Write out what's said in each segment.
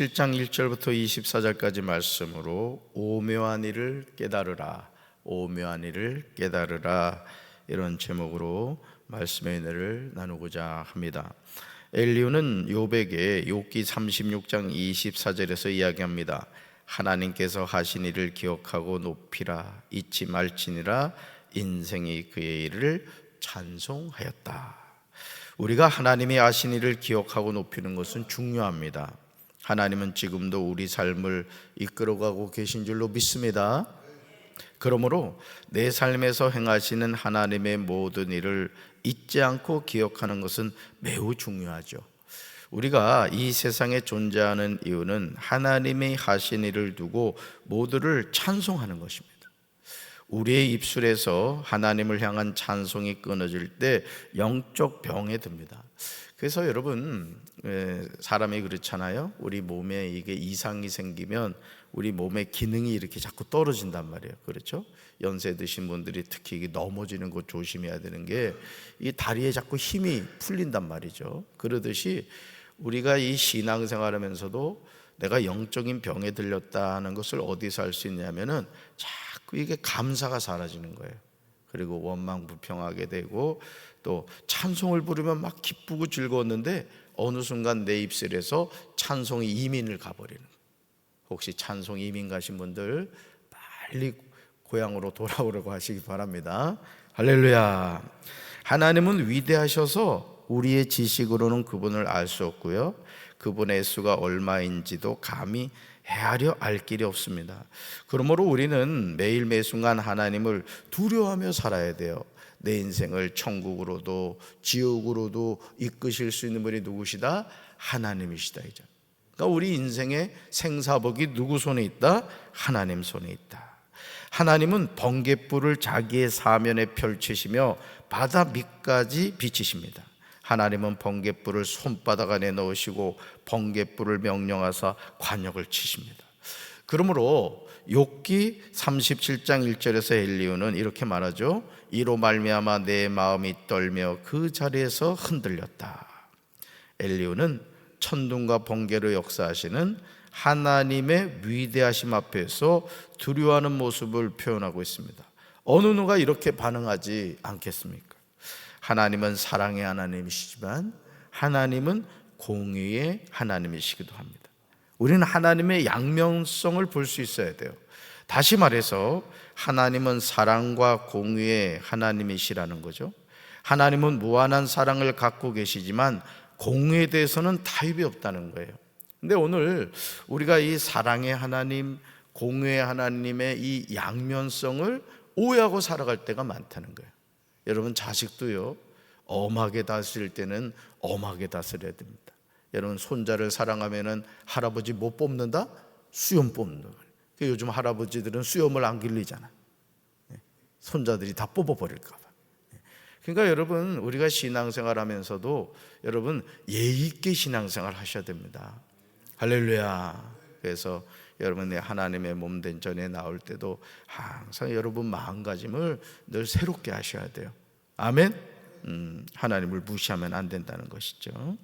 17장 1절부터 24절까지 말씀으로 오묘한 일을 깨달으라, 오묘한 일을 깨달으라, 이런 제목으로 말씀의 은혜를 나누고자 합니다. 엘리후는 욥에게 욥기 36장 24절에서 이야기합니다. 하나님께서 하신 일을 기억하고 높이라, 잊지 말지니라. 인생이 그의 일을 찬송하였다. 우리가 하나님이 하신 일을 기억하고 높이는 것은 중요합니다. 하나님은 지금도 우리 삶을 이끌어가고 계신 줄로 믿습니다. 그러므로 내 삶에서 행하시는 하나님의 모든 일을 잊지 않고 기억하는 것은 매우 중요하죠. 우리가 이 세상에 존재하는 이유는 하나님이 하신 일을 두고 모두를 찬송하는 것입니다. 우리의 입술에서 하나님을 향한 찬송이 끊어질 때 영적 병에 듭니다. 그래서 여러분, 사람이 그렇잖아요. 우리 몸에 이게 이상이 생기면 우리 몸의 기능이 이렇게 자꾸 떨어진단 말이에요. 그렇죠? 연세 드신 분들이 특히 넘어지는 거 조심해야 되는 게, 이 다리에 자꾸 힘이 풀린단 말이죠. 그러듯이 우리가 이 신앙생활 하면서도 내가 영적인 병에 들렸다는 것을 어디서 알 수 있냐면은 자꾸 이게 감사가 사라지는 거예요. 그리고 원망불평하게 되고, 또 찬송을 부르면 막 기쁘고 즐거웠는데 어느 순간 내 입술에서 찬송이 이민을 가버리는 거예요. 혹시 찬송 이민 가신 분들 빨리 고향으로 돌아오라고 하시기 바랍니다. 할렐루야. 하나님은 위대하셔서 우리의 지식으로는 그분을 알 수 없고요, 그분의 수가 얼마인지도 감히 헤아려 알 길이 없습니다. 그러므로 우리는 매일 매순간 하나님을 두려워하며 살아야 돼요. 내 인생을 천국으로도 지옥으로도 이끄실 수 있는 분이 누구시다? 하나님이시다. 이제 그러니까 우리 인생의 생사복이 누구 손에 있다? 하나님 손에 있다. 하나님은 번갯불을 자기의 사면에 펼치시며 바다 밑까지 비치십니다. 하나님은 번갯불을 손바닥 안에 넣으시고 번갯불을 명령하사 관역을 치십니다. 그러므로 욥기 37장 1절에서 엘리후는 이렇게 말하죠. 이로 말미암아 내 마음이 떨며 그 자리에서 흔들렸다. 엘리후는 천둥과 번개로 역사하시는 하나님의 위대하심 앞에서 두려워하는 모습을 표현하고 있습니다. 어느 누가 이렇게 반응하지 않겠습니까? 하나님은 사랑의 하나님이시지만 하나님은 공의의 하나님이시기도 합니다. 우리는 하나님의 양면성을 볼 수 있어야 돼요. 다시 말해서 하나님은 사랑과 공의의 하나님이시라는 거죠. 하나님은 무한한 사랑을 갖고 계시지만 공의에 대해서는 타협이 없다는 거예요. 근데 오늘 우리가 이 사랑의 하나님, 공의의 하나님의 이 양면성을 오해하고 살아갈 때가 많다는 거예요. 여러분, 자식도요, 엄하게 다스릴 때는 엄하게 다스려야 됩니다. 여러분, 손자를 사랑하면은 할아버지 못 뽑는다? 수염 뽑는다. 요즘 할아버지들은 수염을 안 길리잖아. 손자들이 다 뽑아버릴까 봐. 그러니까 여러분, 우리가 신앙생활 하면서도 여러분 예의 있게 신앙생활 하셔야 됩니다. 할렐루야. 그래서 여러분, 하나님의 몸된 전에 나올 때도 항상 여러분 마음가짐을 늘 새롭게 하셔야 돼요. 아멘. 하나님을 무시하면 안 된다는 것이죠.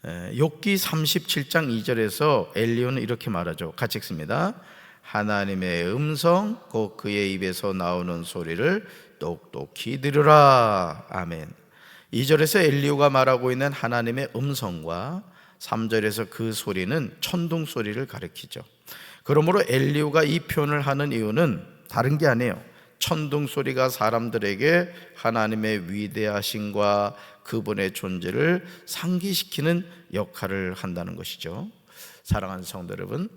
욥기 37장 2절에서 엘리후는 이렇게 말하죠. 같이 읽습니다. 하나님의 음성 곧 그의 입에서 나오는 소리를 똑똑히 들으라. 아멘. 2절에서 엘리후가 말하고 있는 하나님의 음성과 3절에서 그 소리는 천둥 소리를 가리키죠. 그러므로 엘리후가 이 표현을 하는 이유는 다른 게 아니에요. 천둥 소리가 사람들에게 하나님의 위대하심과 그분의 존재를 상기시키는 역할을 한다는 것이죠. 사랑하는 성도 여러분,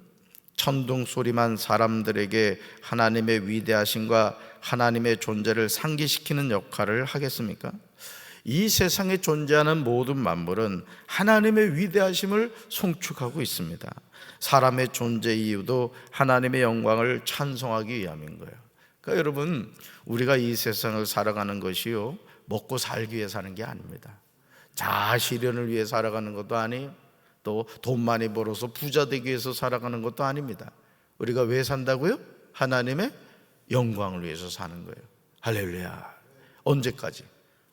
천둥 소리만 사람들에게 하나님의 위대하심과 하나님의 존재를 상기시키는 역할을 하겠습니까? 이 세상에 존재하는 모든 만물은 하나님의 위대하심을 송축하고 있습니다. 사람의 존재 이유도 하나님의 영광을 찬송하기 위함인 거예요. 그러니까 여러분, 우리가 이 세상을 살아가는 것이요, 먹고 살기 위해 사는 게 아닙니다. 자아 실현을 위해 살아가는 것도 아니에요. 또 돈 많이 벌어서 부자 되기 위해서 살아가는 것도 아닙니다. 우리가 왜 산다고요? 하나님의 영광을 위해서 사는 거예요. 할렐루야. 언제까지?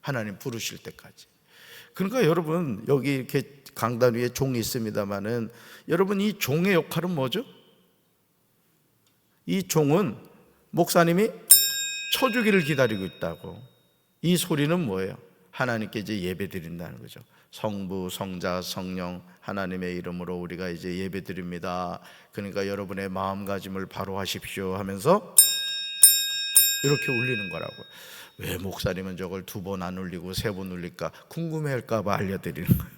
하나님 부르실 때까지. 그러니까 여러분, 여기 이렇게 강단 위에 종이 있습니다마는 여러분, 이 종의 역할은 뭐죠? 이 종은 목사님이 쳐주기를 기다리고 있다고. 이 소리는 뭐예요? 하나님께 이제 예배 드린다는 거죠. 성부, 성자, 성령 하나님의 이름으로 우리가 이제 예배 드립니다. 그러니까 여러분의 마음가짐을 바로 하십시오 하면서 이렇게 울리는 거라고. 왜 목사님은 저걸 2번 안 울리고 3번 울릴까 궁금해할까 봐 알려드리는 거예요.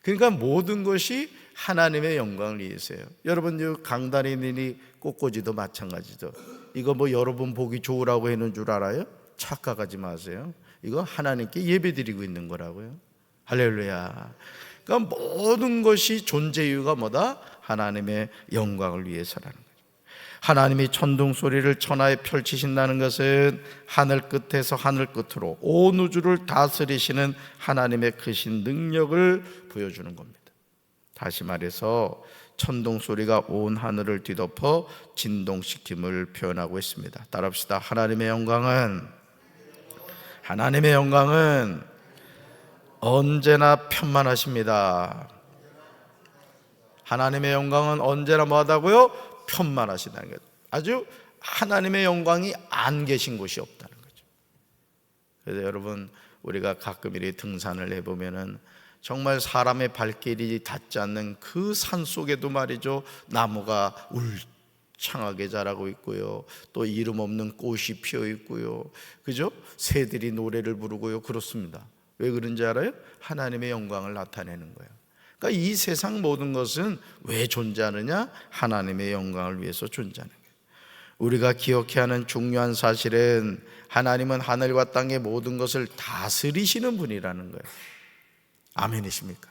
그러니까 모든 것이 하나님의 영광을 위해서예요. 여러분, 이 강단에 있는 이 꽃꽂이도 마찬가지죠. 이거 뭐 여러분 보기 좋으라고 해놓은 줄 알아요? 착각하지 마세요. 이거 하나님께 예배드리고 있는 거라고요. 할렐루야. 그러니까 모든 것이 존재 이유가 뭐다? 하나님의 영광을 위해서라는 거죠. 하나님이 천둥 소리를 천하에 펼치신다는 것은 하늘 끝에서 하늘 끝으로 온 우주를 다스리시는 하나님의 크신 능력을 보여주는 겁니다. 다시 말해서 천둥 소리가 온 하늘을 뒤덮어 진동시킴을 표현하고 있습니다. 따라합시다. 하나님의 영광은 언제나 편만하십니다. 하나님의 영광은 언제나 뭐하다고요? 편만하시다는 거죠. 아주 하나님의 영광이 안 계신 곳이 없다는 거죠. 그래서 여러분, 우리가 가끔 이렇게 등산을 해보면은 정말 사람의 발길이 닿지 않는 그 산 속에도 말이죠, 나무가 울창하게 자라고 있고요, 또 이름 없는 꽃이 피어 있고요, 그죠? 새들이 노래를 부르고요. 그렇습니다. 왜 그런지 알아요? 하나님의 영광을 나타내는 거예요. 그러니까 이 세상 모든 것은 왜 존재하느냐? 하나님의 영광을 위해서 존재하는 거예요. 우리가 기억해야 하는 중요한 사실은 하나님은 하늘과 땅의 모든 것을 다스리시는 분이라는 거예요. 아멘이십니까?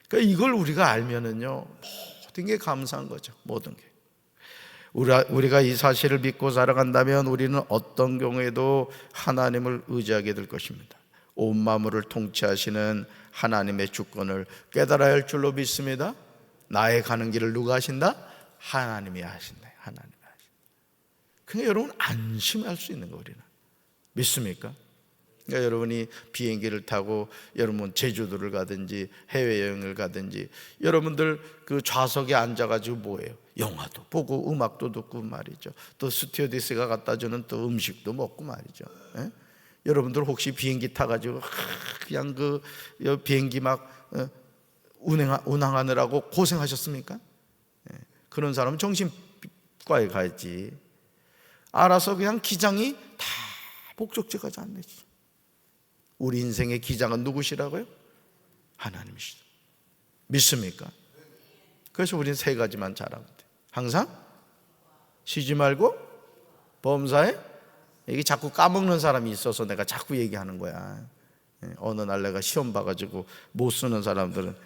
그러니까 이걸 우리가 알면은요, 모든 게 감사한 거죠. 모든 게. 우리가 이 사실을 믿고 살아간다면 우리는 어떤 경우에도 하나님을 의지하게 될 것입니다. 온 만물을 통치하시는 하나님의 주권을 깨달아야 할 줄로 믿습니다. 나의 가는 길을 누가 하신다? 하나님이 하신다. 하나님이 하신다. 그러니까 여러분, 안심할 수 있는 거 우리는. 믿습니까? 그러니까 여러분이 비행기를 타고 여러분 제주도를 가든지 해외여행을 가든지 여러분들 그 좌석에 앉아가지고 뭐예요? 영화도 보고 음악도 듣고 말이죠. 또 스튜어디스가 갖다 주는 또 음식도 먹고 말이죠. 예? 여러분들 혹시 비행기 타가지고 그냥 그 비행기 막 운항하느라고 고생하셨습니까? 예. 그런 사람은 정신과에 가야지. 알아서 그냥 기장이 다 목적지까지 안내지. 우리 인생의 기장은 누구시라고요? 하나님이시죠. 믿습니까? 그래서 우리는 3가지만 잘하면 돼. 항상 쉬지 말고 범사에, 이게 자꾸 까먹는 사람이 있어서 내가 자꾸 얘기하는 거야. 어느 날 내가 시험 봐가지고 못 쓰는 사람들은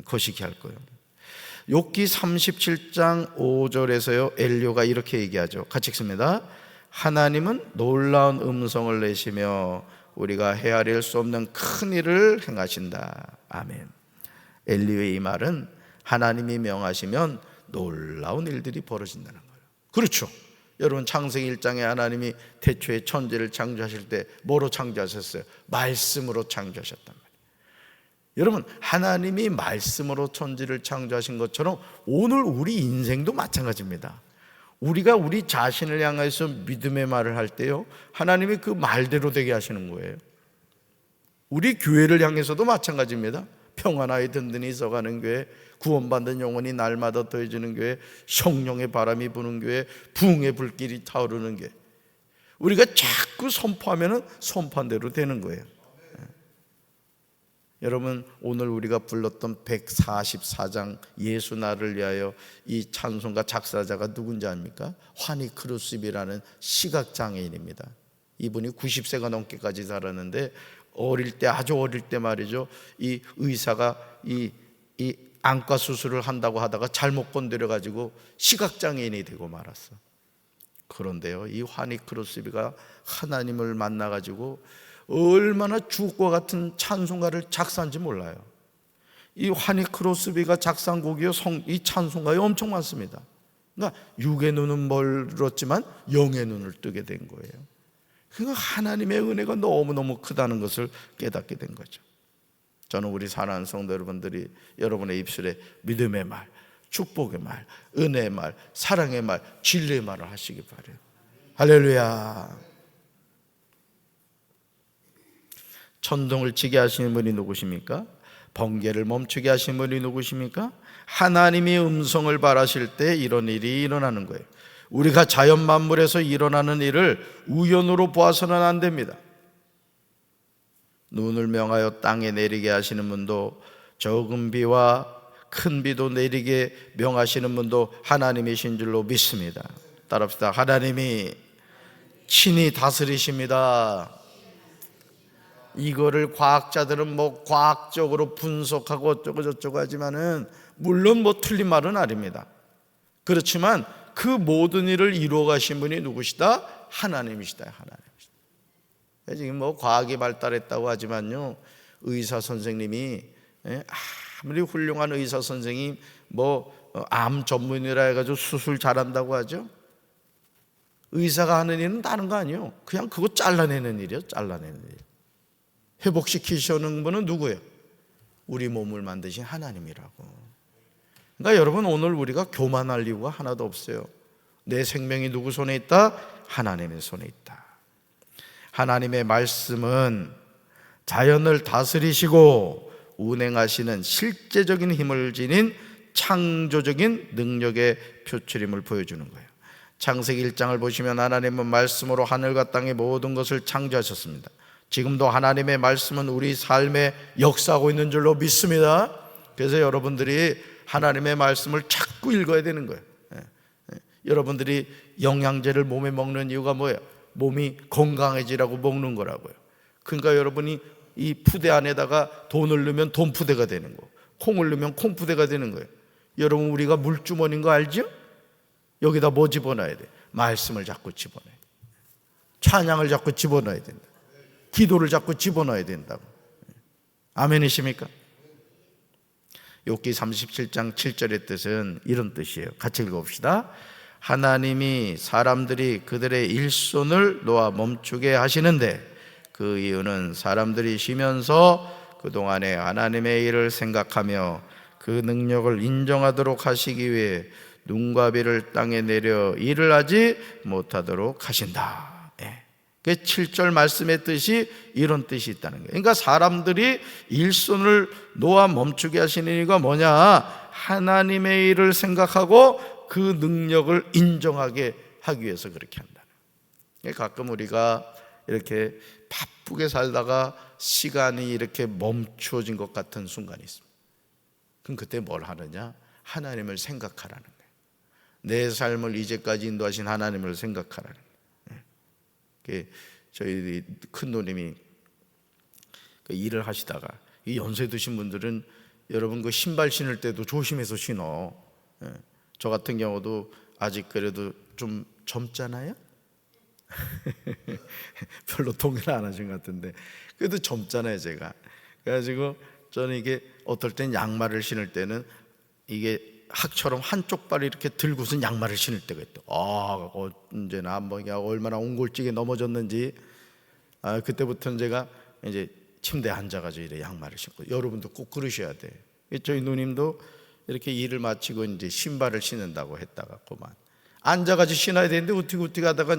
거시기 할 거예요. 욥기 37장 5절에서요 엘리야가 이렇게 얘기하죠. 같이 읽습니다. 하나님은 놀라운 음성을 내시며 우리가 헤아릴 수 없는 큰 일을 행하신다. 아멘. 엘리야의 이 말은 하나님이 명하시면 놀라운 일들이 벌어진다는 거예요. 그렇죠. 여러분, 창세기 1장에 하나님이 태초에 천지를 창조하실 때 뭐로 창조하셨어요? 말씀으로 창조하셨단 말이에요. 여러분, 하나님이 말씀으로 천지를 창조하신 것처럼 오늘 우리 인생도 마찬가지입니다. 우리가 우리 자신을 향해서 믿음의 말을 할 때요, 하나님이 그 말대로 되게 하시는 거예요. 우리 교회를 향해서도 마찬가지입니다. 평안하게 든든히 서가는 교회, 구원받는 영혼이 날마다 더해지는 교회, 성령의 바람이 부는 교회, 부흥의 불길이 타오르는 교회. 우리가 자꾸 선포하면 선포한 대로 되는 거예요. 여러분, 오늘 우리가 불렀던 144장 예수 나를 위하여, 이 찬송가 작사자가 누군지 압니까? 화니 크루스비라는 시각장애인입니다. 이분이 90세가 넘게까지 살았는데 어릴 때, 아주 어릴 때 말이죠, 이 의사가 이 안과 수술을 한다고 하다가 잘못 건드려가지고 시각장애인이 되고 말았어. 그런데요, 이 화니 크루스비가 하나님을 만나가지고 얼마나 주옥과 같은 찬송가를 작사한지 몰라요. 이 화니 크로스비가 작사한 곡이요, 이 찬송가에 엄청 많습니다. 그러니까 육의 눈은 멀었지만 영의 눈을 뜨게 된 거예요. 그러니까 하나님의 은혜가 너무너무 크다는 것을 깨닫게 된 거죠. 저는 우리 사랑하는 성도 여러분들이 여러분의 입술에 믿음의 말, 축복의 말, 은혜의 말, 사랑의 말, 진리의 말을 하시기 바라요. 할렐루야. 천둥을 치게 하시는 분이 누구십니까? 번개를 멈추게 하신 분이 누구십니까? 하나님이 음성을 발하실 때 이런 일이 일어나는 거예요. 우리가 자연 만물에서 일어나는 일을 우연으로 보아서는 안 됩니다. 눈을 명하여 땅에 내리게 하시는 분도, 적은 비와 큰 비도 내리게 명하시는 분도 하나님이신 줄로 믿습니다. 따라합시다. 하나님이 친히 다스리십니다. 이거를 과학자들은 뭐 과학적으로 분석하고 어쩌고 저쩌고 하지만은 물론 뭐 틀린 말은 아닙니다. 그렇지만 그 모든 일을 이루어 가신 분이 누구시다? 하나님이시다. 하나님이시다. 지금 뭐 과학이 발달했다고 하지만요, 의사 선생님이 아무리 훌륭한 의사 선생님 암 전문이라 해가지고 수술 잘한다고 하죠. 의사가 하는 일은 다른 거 아니에요. 그냥 그거 잘라내는 일이에요. 잘라내는 일. 회복시키시는 분은 누구예요? 우리 몸을 만드신 하나님이라고. 그러니까 여러분, 오늘 우리가 교만할 이유가 하나도 없어요. 내 생명이 누구 손에 있다? 하나님의 손에 있다. 하나님의 말씀은 자연을 다스리시고 운행하시는 실제적인 힘을 지닌 창조적인 능력의 표출임을 보여주는 거예요. 창세기 1장을 보시면 하나님은 말씀으로 하늘과 땅의 모든 것을 창조하셨습니다. 지금도 하나님의 말씀은 우리 삶에 역사하고 있는 줄로 믿습니다. 그래서 여러분들이 하나님의 말씀을 자꾸 읽어야 되는 거예요. 여러분들이 영양제를 몸에 먹는 이유가 뭐예요? 몸이 건강해지라고 먹는 거라고요. 그러니까 여러분이 이 푸대 안에다가 돈을 넣으면 돈푸대가 되는 거, 콩을 넣으면 콩푸대가 되는 거예요. 여러분, 우리가 물주머니인 거 알죠? 여기다 뭐 집어넣어야 돼? 말씀을 자꾸 집어넣어야 돼. 찬양을 자꾸 집어넣어야 된다. 기도를 자꾸 집어넣어야 된다고. 아멘이십니까? 욥기 37장 7절의 뜻은 이런 뜻이에요. 같이 읽어봅시다. 하나님이 사람들이 그들의 일손을 놓아 멈추게 하시는데 그 이유는 사람들이 쉬면서 그동안에 하나님의 일을 생각하며 그 능력을 인정하도록 하시기 위해 눈과 비를 땅에 내려 일을 하지 못하도록 하신다. 그 7절 말씀의 뜻이 이런 뜻이 있다는 거예요. 그러니까 사람들이 일손을 놓아 멈추게 하시는 이유가 뭐냐? 하나님의 일을 생각하고 그 능력을 인정하게 하기 위해서 그렇게 한다는 거예요. 가끔 우리가 이렇게 바쁘게 살다가 시간이 이렇게 멈추어진 것 같은 순간이 있습니다. 그럼 그때 뭘 하느냐? 하나님을 생각하라는 거예요. 내 삶을 이제까지 인도하신 하나님을 생각하라는 거예요. 저희 큰 누님이 일을 하시다가, 이 연세 드신 분들은 여러분 그 신발 신을 때도 조심해서 신어. 저 같은 경우도 아직 그래도 좀 젊잖아요. 별로 동의를 안 하신 것 같은데 그래도 젊잖아요 제가. 그래가지고 저는 이게 어떨 땐 양말을 신을 때는 이게 학처럼 한쪽 발을 이렇게 들고서 양말을 신을 때가 있다. 언제나 한번 얼마나 옹골찌게 넘어졌는지. 그때부터는 제가 이제 침대에 앉아가지고 이래 양말을 신고. 여러분도 꼭 그러셔야 돼. 저희 누님도 이렇게 일을 마치고 이제 신발을 신는다고 했다가 그만 앉아가지고 신어야 되는데 우티구티 가다가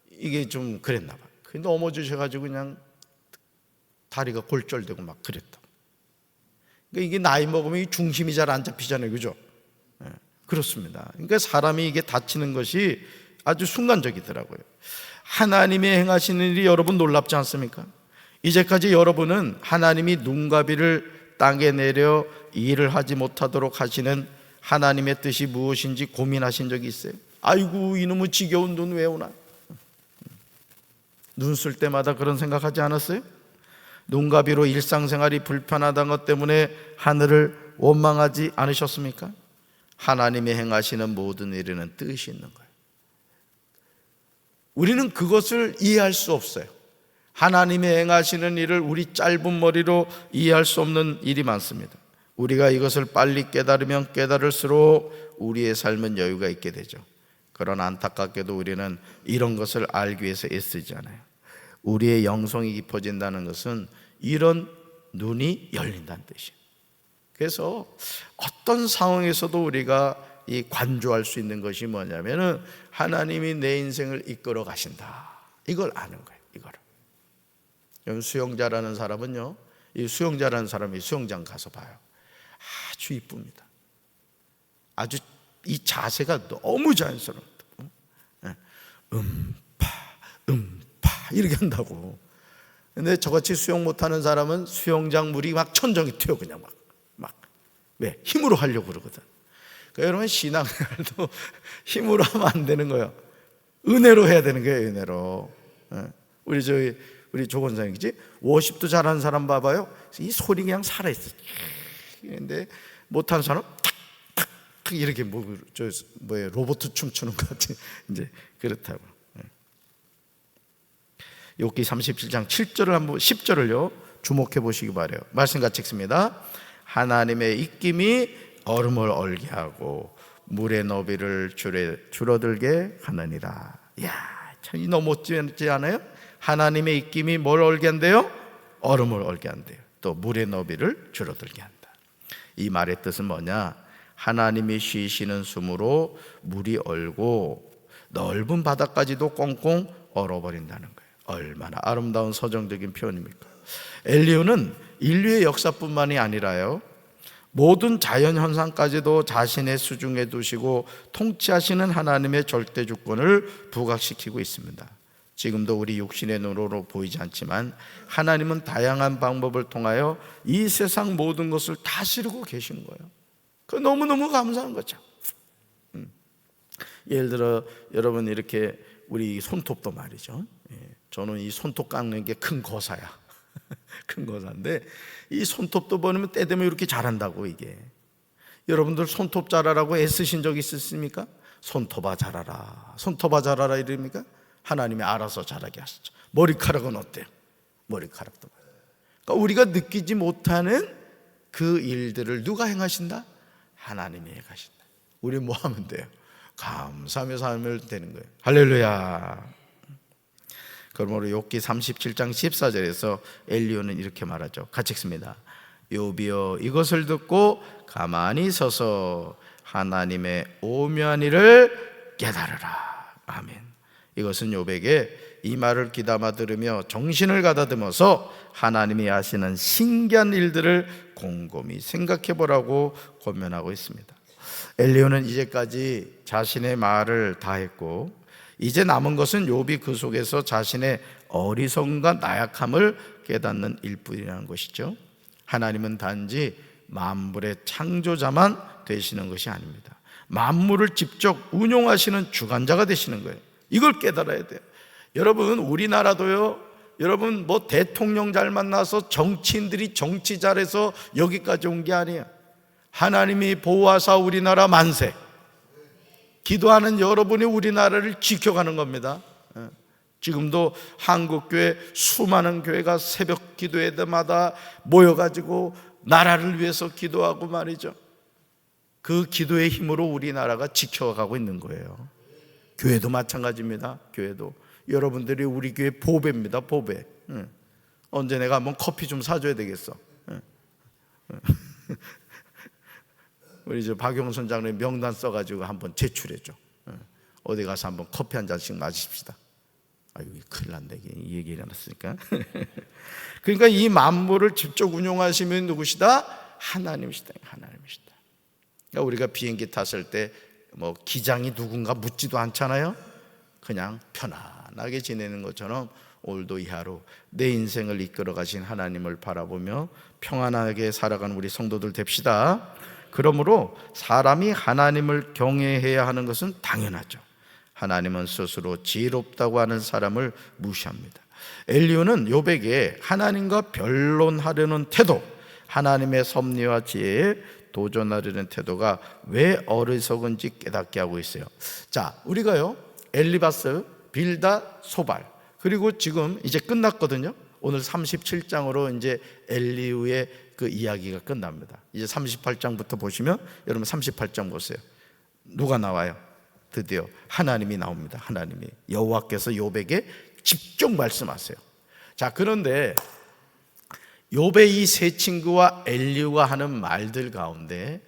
이게 좀 그랬나 봐. 넘어지셔가지고 그냥 다리가 골절되고 막 그랬다. 그러니까 이게 나이 먹으면 이 중심이 잘 안 잡히잖아요, 그죠? 그렇습니다. 그러니까 사람이 이게 다치는 것이 아주 순간적이더라고요. 하나님의 행하시는 일이 여러분 놀랍지 않습니까? 이제까지 여러분은 하나님이 눈과 비를 땅에 내려 일을 하지 못하도록 하시는 하나님의 뜻이 무엇인지 고민하신 적이 있어요? 아이고, 이놈의 지겨운 눈 왜 오나? 눈 쓸 때마다 그런 생각하지 않았어요? 눈과 비로 일상생활이 불편하다는 것 때문에 하늘을 원망하지 않으셨습니까? 하나님이 행하시는 모든 일에는 뜻이 있는 거예요. 우리는 그것을 이해할 수 없어요. 하나님이 행하시는 일을 우리 짧은 머리로 이해할 수 없는 일이 많습니다. 우리가 이것을 빨리 깨달으면 깨달을수록 우리의 삶은 여유가 있게 되죠. 그러나 안타깝게도 우리는 이런 것을 알기 위해서 애쓰지 않아요. 우리의 영성이 깊어진다는 것은 이런 눈이 열린다는 뜻이에요. 그래서 어떤 상황에서도 우리가 이 관조할 수 있는 것이 뭐냐면은 하나님이 내 인생을 이끌어 가신다, 이걸 아는 거예요. 이거를. 수영자라는 사람은요, 이 수영자라는 사람이 수영장 가서 봐요. 아주 이쁩니다. 아주 이 자세가 너무 자연스러워요. 이렇게 한다고. 근데 저같이 수영 못하는 사람은 수영장 물이 막 천정이 튀어, 그냥 막 왜? 힘으로 하려고 그러거든. 그러니까 여러분, 신앙생활도 힘으로 하면 안 되는 거예요. 은혜로 해야 되는 거예요. 은혜로. 우리 조 권사님이지, 워십도 잘하는 사람 봐봐요. 이 소리 그냥 살아있어. 근데 못하는 사람 탁탁 이렇게 로봇 춤추는 것 같이 이제 그렇다고. 욥기 37장 7절을 한번 10절을요 주목해 보시기 바래요. 말씀 같이 읽습니다. 하나님의 입김이 얼음을 얼게 하고 물의 너비를 줄어들게 하느니라. 이야, 참 너무 멋지지 않아요? 하나님의 입김이 뭘 얼게 한대요? 얼음을 얼게 한대요. 또 물의 너비를 줄어들게 한다. 이 말의 뜻은 뭐냐? 하나님이 쉬시는 숨으로 물이 얼고 넓은 바다까지도 꽁꽁 얼어버린다는 거예요. 얼마나 아름다운 서정적인 표현입니까? 엘리후는 인류의 역사뿐만이 아니라요, 모든 자연현상까지도 자신의 수중에 두시고 통치하시는 하나님의 절대 주권을 부각시키고 있습니다. 지금도 우리 육신의 눈으로 보이지 않지만 하나님은 다양한 방법을 통하여 이 세상 모든 것을 다스리고 계신 거예요. 그 너무너무 감사한 거죠. 예를 들어 여러분, 이렇게 우리 손톱도 말이죠. 저는 이 손톱 깎는 게 큰 거사야. 큰 거사인데 이 손톱도 보면 때 되면 이렇게 자란다고. 이게 여러분들 손톱 자라라고 애쓰신 적 있으십니까? 손톱아 자라라, 손톱아 자라라 이럽니까? 하나님이 알아서 자라게 하시죠. 머리카락은 어때요? 머리카락도. 그러니까 우리가 느끼지 못하는 그 일들을 누가 행하신다? 하나님이 행하신다. 우리 뭐 하면 돼요? 감사하며 살면 되는 거예요. 할렐루야. 그러므로 욥기 37장 14절에서 엘리후는 이렇게 말하죠. 같이 읽습니다. 욥이여, 이것을 듣고 가만히 서서 하나님의 오묘한 일을 깨달으라. 아멘. 이것은 욥에게 이 말을 귀담아 들으며 정신을 가다듬어서 하나님이 하시는 신기한 일들을 곰곰이 생각해 보라고 권면하고 있습니다. 엘리후는 이제까지 자신의 말을 다 했고, 이제 남은 것은 욥이 그 속에서 자신의 어리석음과 나약함을 깨닫는 일뿐이라는 것이죠. 하나님은 단지 만물의 창조자만 되시는 것이 아닙니다. 만물을 직접 운용하시는 주관자가 되시는 거예요. 이걸 깨달아야 돼요. 여러분, 우리나라도요, 여러분 뭐 대통령 잘 만나서 정치인들이 정치 잘해서 여기까지 온 게 아니에요. 하나님이 보호하사 우리나라 만세. 기도하는 여러분이 우리나라를 지켜가는 겁니다. 지금도 한국교회 수많은 교회가 새벽 기도회 때마다 모여가지고 나라를 위해서 기도하고 말이죠. 그 기도의 힘으로 우리나라가 지켜가고 있는 거예요. 교회도 마찬가지입니다. 교회도 여러분들이 우리 교회 보배입니다. 보배. 언제 내가 한번 커피 좀 사줘야 되겠어. 우리 저 박용선 장로님 명단 써가지고 한번 제출해줘. 어디 가서 한번 커피 한 잔씩 마십시다. 아유, 큰일 났네. 이 얘기 일어났으니까. 그러니까 이 만물을 직접 운용하시면 누구시다? 하나님이시다. 하나님이시다. 그러니까 우리가 비행기 탔을 때 뭐 기장이 누군가 묻지도 않잖아요. 그냥 편안하게 지내는 것처럼 오늘도 이 하루 내 인생을 이끌어 가신 하나님을 바라보며 평안하게 살아가는 우리 성도들 됩시다. 그러므로 사람이 하나님을 경외해야 하는 것은 당연하죠. 하나님은 스스로 지혜롭다고 하는 사람을 무시합니다. 엘리후는 욥에게 하나님과 변론하려는 태도, 하나님의 섭리와 지혜에 도전하려는 태도가 왜 어리석은지 깨닫게 하고 있어요. 자, 우리가요, 엘리바스, 빌닷, 소발, 그리고 지금 이제 끝났거든요. 오늘 37장으로 이제 엘리후의 그 이야기가 끝납니다. 이제 38장부터 보시면 여러분 38장 보세요. 누가 나와요? 드디어 하나님이 나옵니다. 하나님이, 여호와께서 욥에게 직접 말씀하세요. 자, 그런데 욥의 이 세 친구와 엘리후가 하는 말들 가운데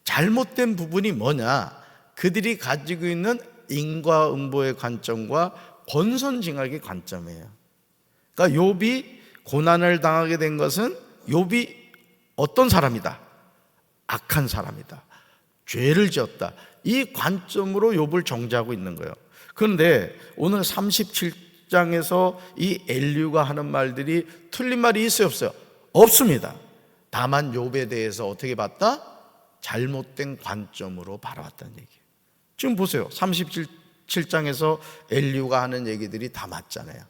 잘못된 부분이 뭐냐? 그들이 가지고 있는 인과응보의 관점과 권선징악의 관점이에요. 그러니까 욥이 고난을 당하게 된 것은 욥이 어떤 사람이다? 악한 사람이다. 죄를 지었다. 이 관점으로 욥을 정죄하고 있는 거예요. 그런데 오늘 37장에서 이 엘리후가 하는 말들이 틀린 말이 있어요, 없어요? 없습니다. 다만 욥에 대해서 어떻게 봤다? 잘못된 관점으로 바라봤다는 얘기예요. 지금 보세요. 37장에서 엘리후가 하는 얘기들이 다 맞잖아요.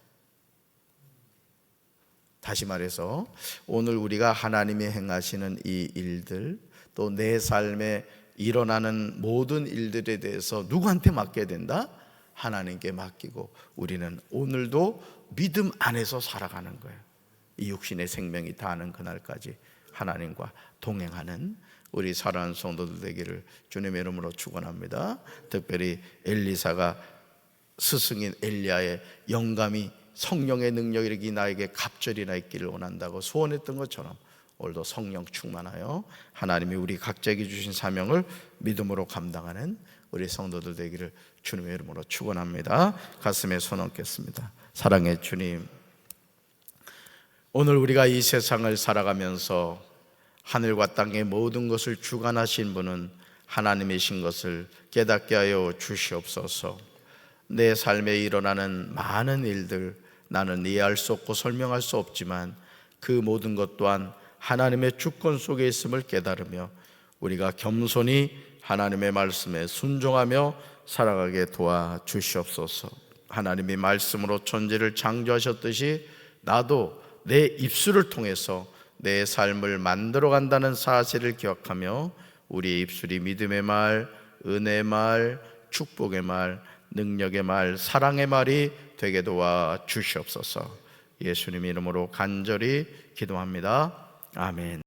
다시 말해서 오늘 우리가 하나님이 행하시는 이 일들, 또 내 삶에 일어나는 모든 일들에 대해서 누구한테 맡겨야 된다? 하나님께 맡기고 우리는 오늘도 믿음 안에서 살아가는 거예요. 이 육신의 생명이 다하는 그날까지 하나님과 동행하는 우리 사랑하는 성도들 되기를 주님의 이름으로 축원합니다. 특별히 엘리사가 스승인 엘리야의 영감이 성령의 능력이 나에게 갑절이나 있기를 원한다고 소원했던 것처럼 오늘도 성령 충만하여 하나님이 우리 각자에게 주신 사명을 믿음으로 감당하는 우리 성도들 되기를 주님의 이름으로 축원합니다. 가슴에 손 얹겠습니다. 사랑의 주님, 오늘 우리가 이 세상을 살아가면서 하늘과 땅의 모든 것을 주관하신 분은 하나님이신 것을 깨닫게 하여 주시옵소서. 내 삶에 일어나는 많은 일들, 나는 이해할 수 없고 설명할 수 없지만 그 모든 것 또한 하나님의 주권 속에 있음을 깨달으며 우리가 겸손히 하나님의 말씀에 순종하며 살아가게 도와주시옵소서. 하나님이 말씀으로 천지를 창조하셨듯이 나도 내 입술을 통해서 내 삶을 만들어 간다는 사실을 기억하며 우리의 입술이 믿음의 말, 은혜의 말, 축복의 말, 능력의 말, 사랑의 말이 되게 도와주시옵소서. 예수님 이름으로 간절히 기도합니다. 아멘.